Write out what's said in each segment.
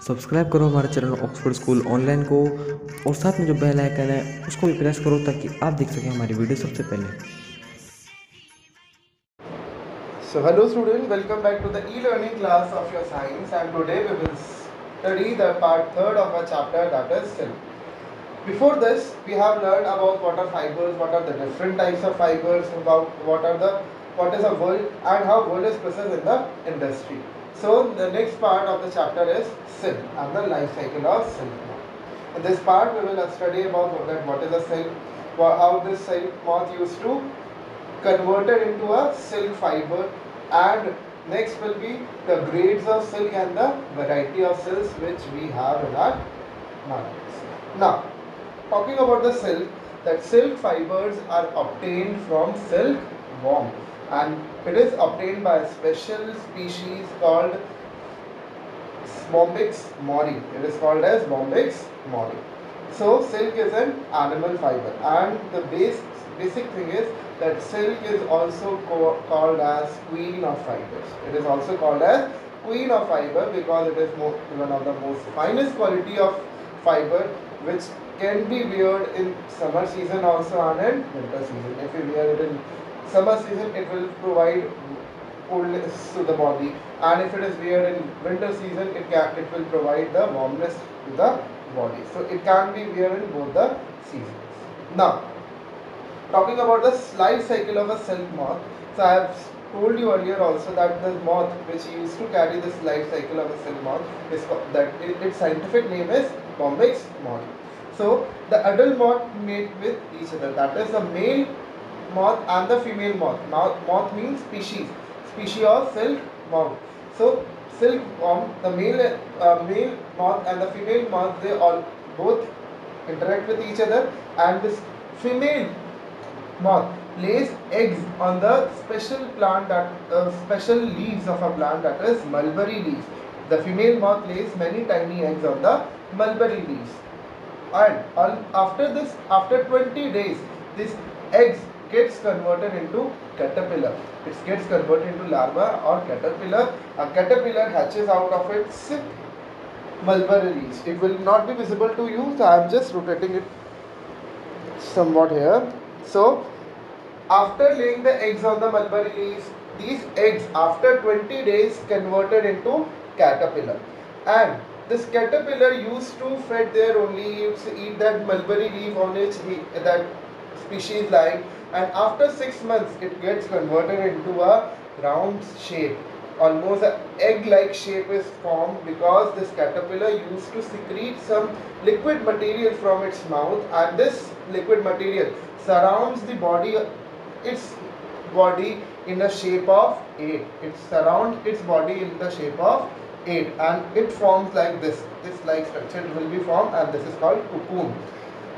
Subscribe करो हमारे channel Oxford school online को और साथ में जो बेल आइकन है उसको भी प्रेस करो ताकि आप देख सकें हमारी वीडियो सबसे पहले। So hello students, welcome back to the e-learning class of your science, and today we will study the part third of our chapter, that is silk. Before this we have learned about what are fibers, what are the different types of fibers, about what is a wool and how wool is processed in the industry. So the next part of the chapter is silk and the life cycle of silk. In this part we will study about what is a silk, how this silk moth used to converted into a silk fiber, and next will be the grades of silk and the variety of silks which we have in our markets. Now, talking about the silk, that silk fibers are obtained from silk worm, and it is obtained by a special species called Bombyx mori. It is called as Bombyx mori. So silk is an animal fiber, and the basic thing is that silk is also called as queen of fibers. It is also called as queen of fiber because it is one of the most finest quality of fiber, which can be weared in summer season also and in winter season. If you wear it in summer season, it will provide coolness to the body, and if it is wear in winter season, it will provide the warmness to the body. So it can be wear in both the seasons. Now, talking about the life cycle of a silk moth, so I have told you earlier also that the moth which used to carry this life cycle of a silk moth is its scientific name is Bombyx mori. So the adult moth mate with each other, that is the male moth and the female moth. Moth means species of silk worm. So silk worm, the male moth and the female moth, they all both interact with each other, and this female moth lays eggs on the special plant special leaves of a plant, that is mulberry leaves. The female moth lays many tiny eggs on the mulberry leaves, and after 20 days, these eggs gets converted into caterpillar. It gets converted into larva or caterpillar. A caterpillar hatches out of its mulberry leaves. It will not be visible to you, so I am just rotating it somewhat here. So after laying the eggs on the mulberry leaves, these eggs after 20 days converted into caterpillar, and this caterpillar used to feed their only used to eat that mulberry leaf on which that species lying, and after 6 months it gets converted into a round shape. Almost an egg-like shape is formed because this caterpillar used to secrete some liquid material from its mouth, and this liquid material surrounds its body in the shape of 8. It surrounds its body in the shape of 8, and it forms like this like structure it will be formed, and this is called cocoon.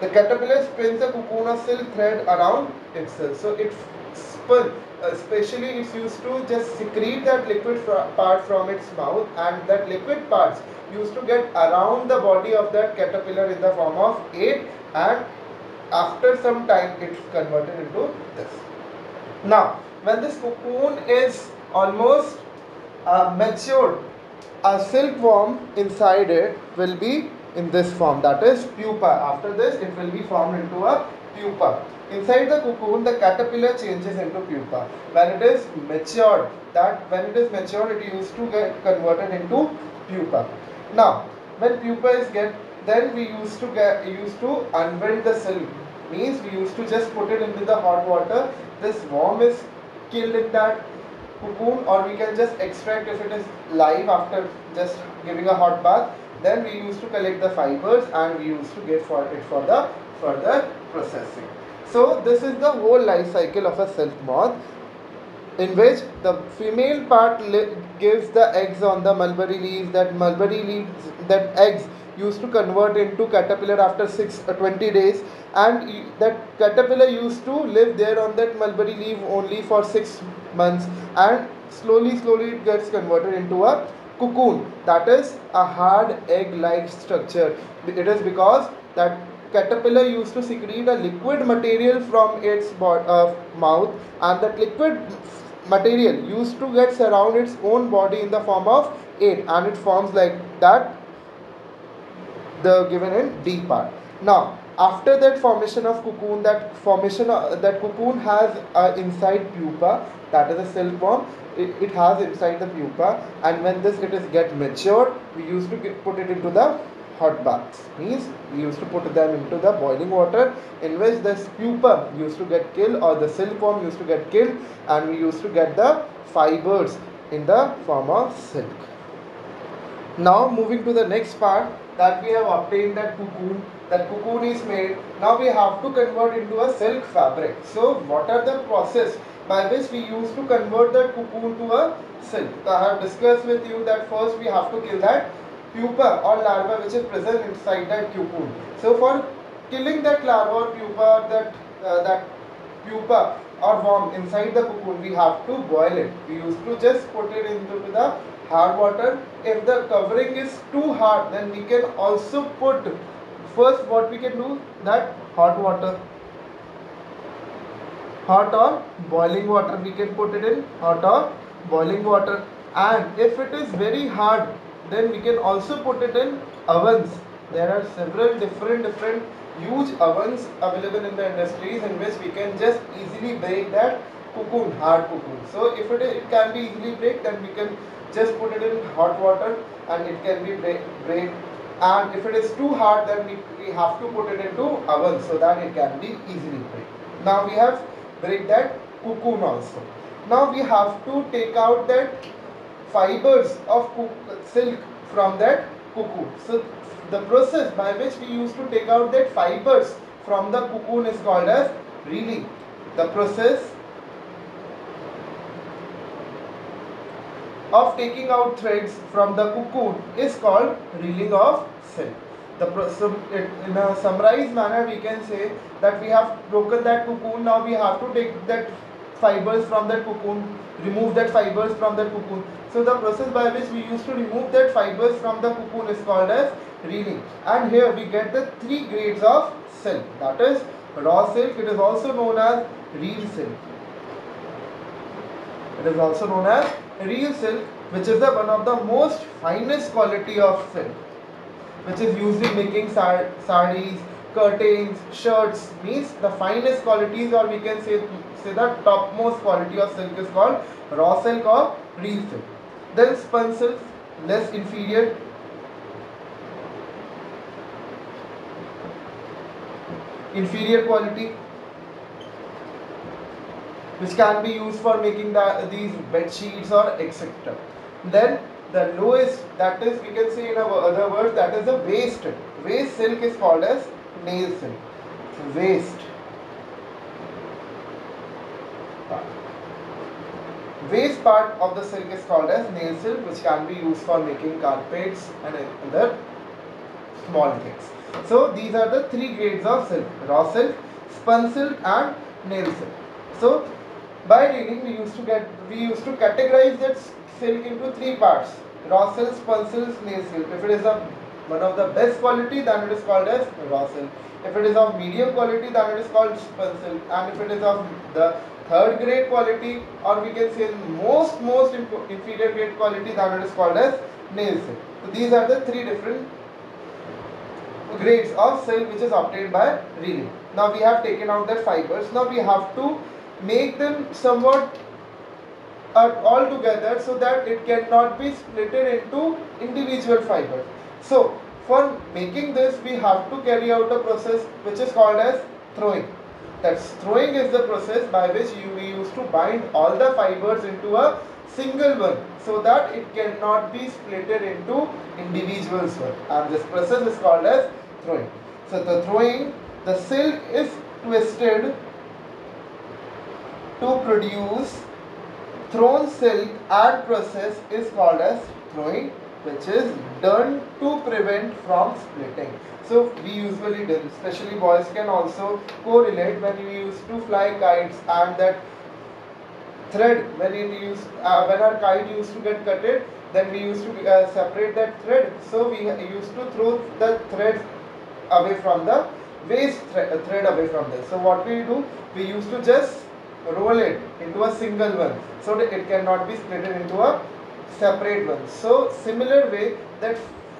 The caterpillar spins a cocoon of silk thread around itself. So it spun, especially it's used to just secrete that liquid part from its mouth, and that liquid parts used to get around the body of that caterpillar in the form of 8, and after some time it's converted into this. Now, when this cocoon is almost matured, a silkworm inside it will be in this form, that is pupa. After this, it will be formed into a pupa. Inside the cocoon, the caterpillar changes into pupa. When it is matured, it used to get converted into pupa. Now, when pupa is then we used to unwind the silk. Means we used to just put it into the hot water. This worm is killed in that cocoon, or we can just extract if it is live after just giving a hot bath. Then we used to collect the fibers, and we used to get for the further processing. So this is the whole life cycle of a silk moth, in which the female part gives the eggs on the mulberry leaves. That eggs used to convert into caterpillar after 20 days, and that caterpillar used to live there on that mulberry leaf only for 6 months, and slowly it gets converted into a cocoon, that is a hard egg like structure. It is because that caterpillar used to secrete a liquid material from its mouth, and that liquid material used to get surround its own body in the form of 8, and it forms like that the given in D part. Now after that formation of cocoon, that cocoon has inside pupa, that is a silkworm. It has inside the pupa, and when this it is get matured, we used to put it into the hot baths. Means we used to put them into the boiling water, in which this pupa used to get killed, or the silkworm used to get killed, and we used to get the fibers in the form of silk. Now moving to the next part, that we have obtained that cocoon. That cocoon is made. Now we have to convert into a silk fabric. So what are the process by which we used to convert that cocoon to a silk? So I have discussed with you that first we have to kill that pupa or larva which is present inside that cocoon. So for killing that larva or pupa, that pupa or worm inside the cocoon, we have to boil it. We used to just put it into the hard water. If the covering is too hard, then we can also put, first what we can do, that hot water, hot or boiling water, we can put it in hot or boiling water. And if it is very hard, then we can also put it in ovens. There are several different huge ovens available in the industries, in which we can just easily break that cocoon, hard cocoon. So if it can be easily break, then we can just put it in hot water and it can be break. And if it is too hard, then we have to put it into oven so that it can be easily break. Now we have break that cocoon also. Now we have to take out that fibers of silk from that cocoon. So the process by which we used to take out that fibers from the cocoon is called as reeling. The process of taking out threads from the cocoon is called reeling of silk. In a summarized manner, we can say that we have broken that cocoon. Now we have to take that fibers from that cocoon, remove that fibers from that cocoon. So the process by which we used to remove that fibers from the cocoon is called as reeling. And here we get the three grades of silk. That is raw silk. It is also known as real silk. It is also known as real silk, which is the one of the most finest quality of silk, which is used in making sarees, curtains, shirts. Means the finest qualities, or we can say the topmost quality of silk is called raw silk or real silk. Then spun silk, less inferior. Inferior quality, which can be used for making these bed sheets or etc. Then the lowest, that is, we can say in other words, that is the waste. Waste silk is called as nail silk. Waste part of the silk is called as nail silk, which can be used for making carpets and other small things. So these are the three grades of silk: raw silk, spun silk and nail silk. So by reading, we used to categorize that silk into three parts: raw silk, spun silk, nail silk. If it is one of the best quality, then it is called as raw silk. If it is of medium quality, then it is called spun silk. And if it is of the third grade quality, or we can say most inferior grade quality, then it is called as nail silk. So these are the three different grades of silk which is obtained by reeling. Now we have taken out the fibers. Now we have to make them somewhat all together so that it cannot be split into individual fibers. So for making this, we have to carry out a process which is called as throwing. That's throwing is the process by which we used to bind all the fibers into a single one so that it cannot be split into individuals one. And this process is called as throwing. So the throwing, the silk is twisted to produce thrown silk, and process is called as throwing, which is done to prevent from splitting. So we usually do, especially boys can also correlate when we used to fly kites, and that thread, when our kite used to get cutted, then we used to separate that thread. So we used to throw the thread away from the waste thread away from this. So what we do, we used to just roll it into a single one so that it cannot be split into a separate one. So similar way, that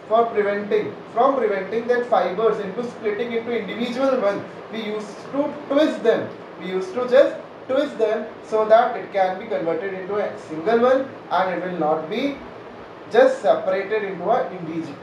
from preventing that fibers into splitting into individual ones, we used to twist them. We used to just twist them so that it can be converted into a single one, and it will not be just separated into a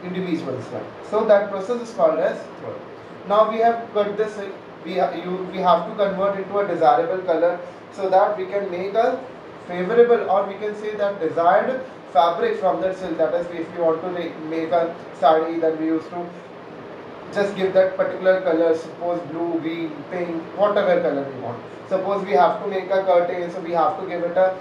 individual one. So that process is called as throwing. Now we have got this. We have to convert into a desirable color so that we can make a favorable, or we can say that desired fabric from that silk. That is, if you want to make a sari, then we used to just give that particular color, suppose blue, green, pink, whatever color we want. Suppose we have to make a curtain, so we have to give it a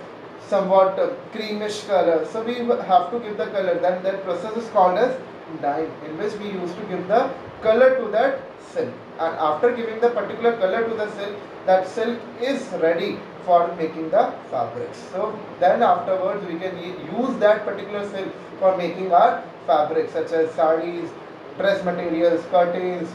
somewhat creamish color, so we have to give the color. Then that process is called as dyeing, in which we used to give the color to that silk, and after giving the particular color to the silk, that silk is ready for making the fabrics. So then afterwards we can use that particular silk for making our fabrics, such as sarees, dress materials, curtains,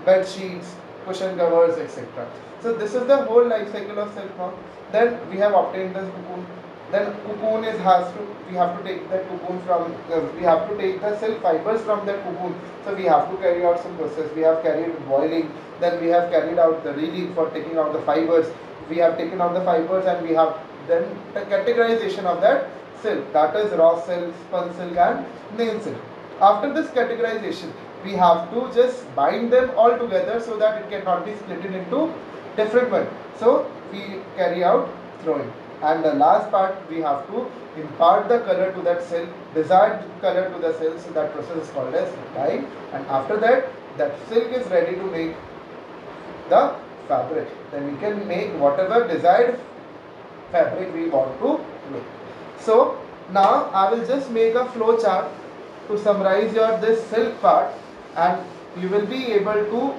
bed sheets, cushion covers, etc. So this is the whole life cycle of silk now. Then we have obtained this cocoon. Then cocoon we have to take that cocoon from, we have to take the silk fibers from that cocoon. So we have to carry out some process. We have carried boiling, then we have carried out the reeling for taking out the fibers. We have taken out the fibers, and we have then the categorization of that silk, that is raw silk, spun silk and nail silk. After this categorization, we have to just bind them all together so that it cannot be split into different ones. So we carry out throwing. And the last part, we have to impart the color to that silk, desired color to the silk, so that process is called as dyeing. And after that, that silk is ready to make the fabric. Then we can make whatever desired fabric we want to make. So now I will just make a flow chart to summarize your this silk part, and you will be able to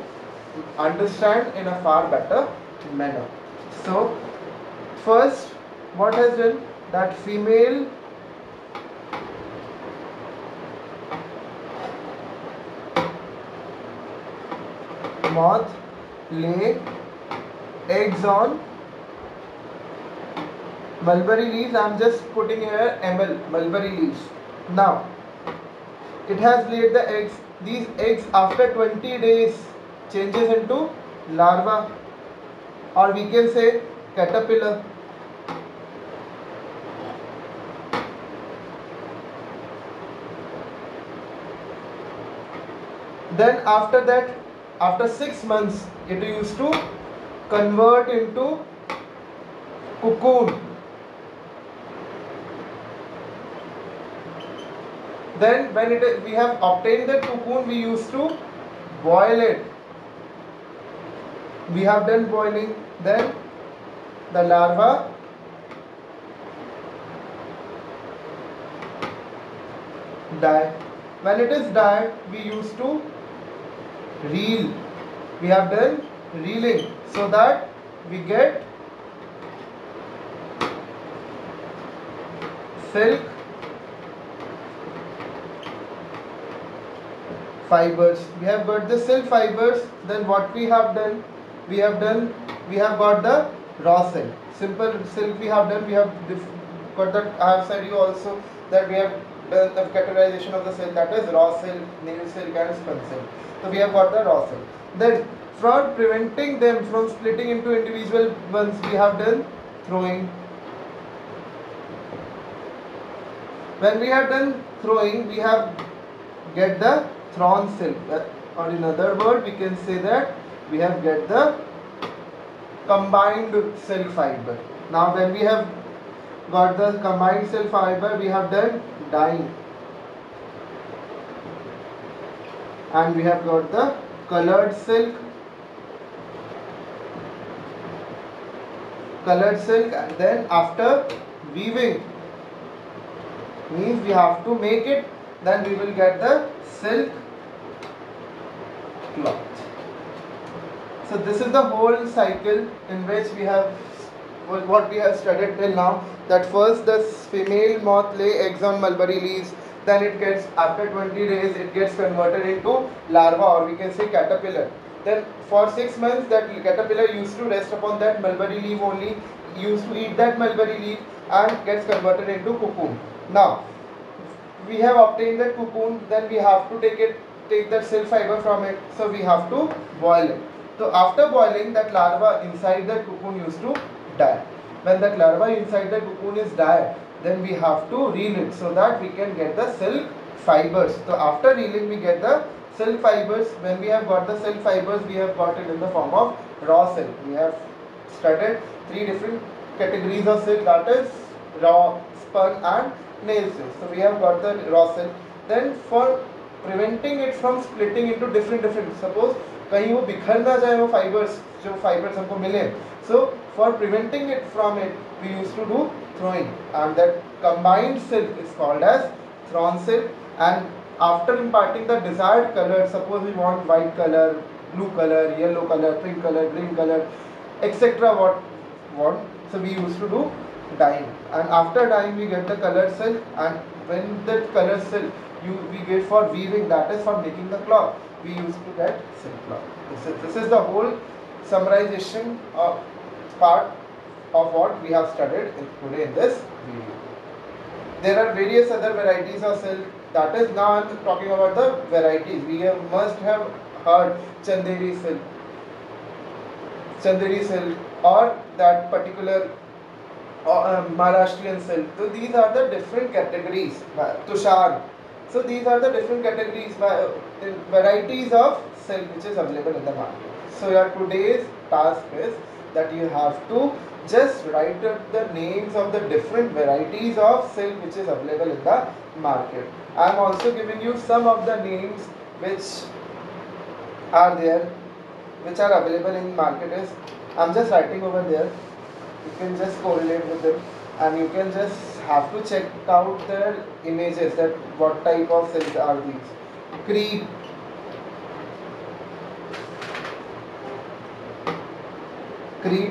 understand in a far better manner. So first, what has done that female moth lay eggs on mulberry leaves. I am just putting here mulberry leaves. Now it has laid the eggs. These eggs after 20 days changes into larva, or we can say caterpillar. Then after that, after 6 months, it used to convert into cocoon. Then when we have obtained the cocoon, we used to boil it. We have done boiling. Then the larva die. When it is dyed, we used to reel. We have done reeling so that we get silk fibers. We have got the silk fibers. Then what we have done? We have got the raw silk. Simple silk we have done. We have got that. I have said you also that we have done the categorization of the silk, that is raw silk, nail silk and spun silk. So we have got the raw silk. Then for preventing them from splitting into individual ones, we have done throwing. When we have done throwing, we have get the thrown silk, or in other word we can say that we have get the combined silk fiber. Now when we have got the combined silk fiber, we have done dyeing, and we have got the colored silk, and then after weaving, means we have to make it, then we will get the silk cloth. So this is the whole cycle in which we have what we have studied till now. That first the female moth lay eggs on mulberry leaves, then it gets, after 20 days it gets converted into larva, or we can say caterpillar. Then for 6 months that caterpillar used to rest upon that mulberry leaf only, used to eat that mulberry leaf and gets converted into cocoon. Now we have obtained that cocoon, then we have to take that silk fiber from it. So we have to boil it. So after boiling, that larva inside that cocoon used to die. When that larva inside the cocoon is die, then we have to reel it so that we can get the silk fibers. So after reeling, we get the silk fibers. When we have got the silk fibers, we have got it in the form of raw silk. We have studied three different categories of silk, that is raw, spun and nail silk. So we have got the raw silk. Then for preventing it from splitting into different, suppose कहीं वो बिखर ना जाए वो fibers, जो fibers हमको मिले. So for preventing it from it, we used to do throwing, and that combined silk is called as thrown silk. And after imparting the desired color, suppose we want white color, blue color, yellow color, pink color, green color, etc. what want, so we used to do dyeing, and after dyeing we get the color silk, and when that color silk we get for weaving, that is for making the cloth, we used to get silk cloth. This is the whole summarization of part of what we have studied today in this video. There are various other varieties of silk. That is, now I am talking about the varieties. We must have heard Chanderi silk, or that particular Maharashtrian silk. So these are the different categories. Tushar. So these are the different categories, varieties of silk which is available in the market. So your today's task is that you have to just write the names of the different varieties of silk which is available in the market. I am also giving you some of the names which are there, which are available in market. Is I am just writing over there. You can just correlate with them, and you can just have to check out their images, that what type of silk are these. Crepe,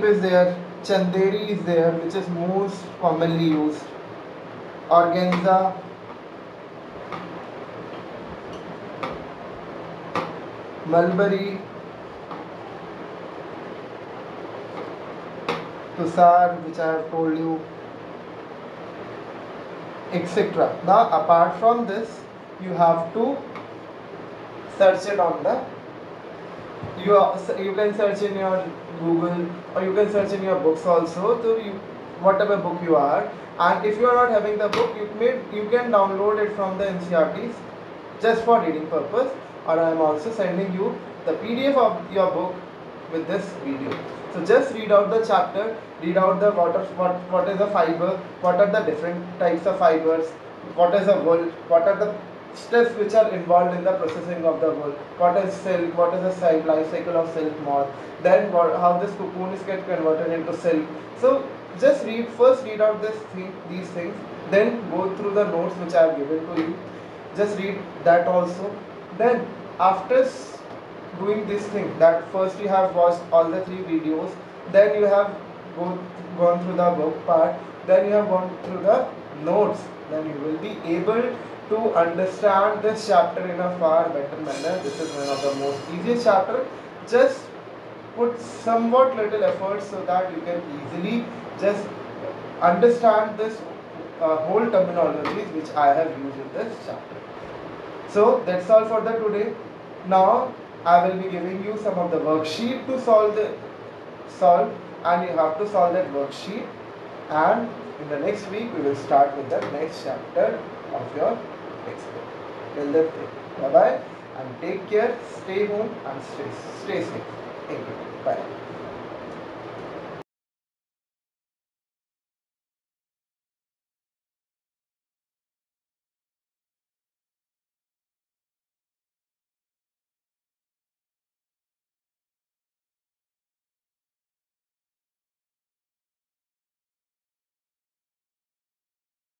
is there. Chanderi is there, which is most commonly used. Organza, Mulberry, Tussar, which I have told you, etc. Now apart from this, you have to search it on the, you can search in your Google, or you can search in your books also. So whatever book you are, and if you are not having the book, you can download it from the NCERTs just for reading purpose, or I am also sending you the PDF of your book with this video. So just read out the chapter, read out the what is a fiber, what are the different types of fibers, what is a wool, what are the steps which are involved in the processing of the wool, what is silk, what is the life cycle of silk moth, then how this cocoon is get converted into silk. So just first read out these things, then go through the notes which I have given to you. Just read that also. Then after doing this thing, that first you have watched all the 3 videos, then you have gone through the book part, then you have gone through the notes, then you will be able to understand this chapter in a far better manner. This is one of the most easiest chapter. Just put somewhat little effort so that you can easily just understand this whole terminologies which I have used in this chapter. So that's all for the today. Now I will be giving you some of the worksheet to solve, and you have to solve that worksheet, and in the next week we will start with the next chapter of your textbook. Till then, bye bye, and take care, stay home and stay safe. Thank you. Bye.